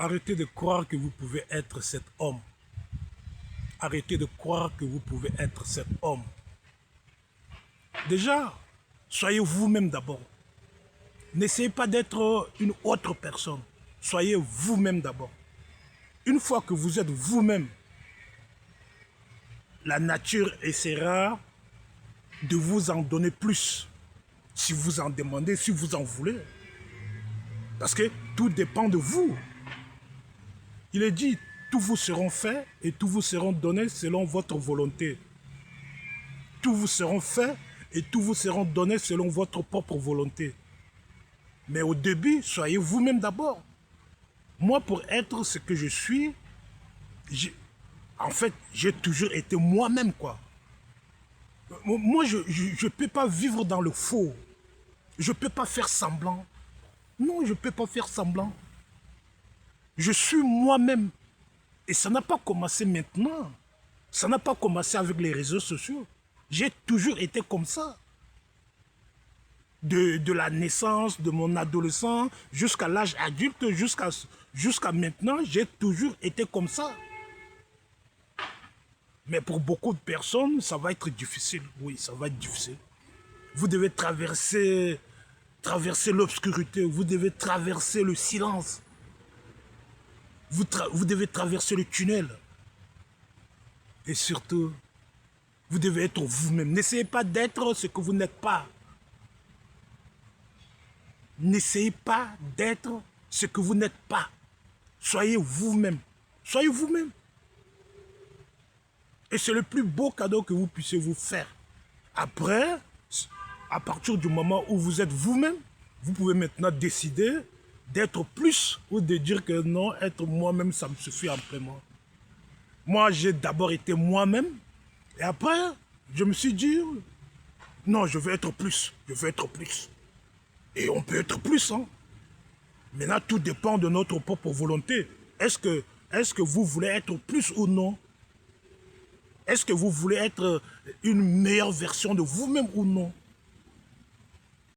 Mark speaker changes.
Speaker 1: Arrêtez de croire que vous pouvez être cet homme. Arrêtez de croire que vous pouvez être cet homme. Déjà, soyez vous-même d'abord. N'essayez pas d'être une autre personne. Soyez vous-même d'abord. Une fois que vous êtes vous-même, la nature essaiera de vous en donner plus. Si vous en demandez, si vous en voulez. Parce que tout dépend de vous. Il est dit, tout vous seront faits et tout vous seront donnés selon votre volonté. Tout vous seront faits et tout vous seront donnés selon votre propre volonté. Mais au début, soyez vous-même d'abord. Moi, pour être ce que je suis, en fait, j'ai toujours été moi-même, quoi. Moi, je ne peux pas vivre dans le faux. Je ne peux pas faire semblant. Non, je ne peux pas faire semblant. Je suis moi-même. Et ça n'a pas commencé maintenant. Ça n'a pas commencé avec les réseaux sociaux. J'ai toujours été comme ça. De la naissance, de mon adolescent, jusqu'à l'âge adulte, jusqu'à maintenant, j'ai toujours été comme ça. Mais pour beaucoup de personnes, ça va être difficile. Oui, ça va être difficile. Vous devez traverser l'obscurité, vous devez traverser le silence. Vous devez traverser le tunnel. Et surtout, vous devez être vous-même. N'essayez pas d'être ce que vous n'êtes pas. N'essayez pas d'être ce que vous n'êtes pas. Soyez vous-même. Soyez vous-même. Et c'est le plus beau cadeau que vous puissiez vous faire. Après, à partir du moment où vous êtes vous-même, vous pouvez maintenant décider d'être plus ou de dire que non, être moi-même, ça me suffit amplement. Moi, j'ai d'abord été moi-même et après, je me suis dit, non, je veux être plus, je veux être plus. Et on peut être plus, hein. Maintenant, tout dépend de notre propre volonté. Est-ce que vous voulez être plus ou non? Est-ce que vous voulez être une meilleure version de vous-même ou non?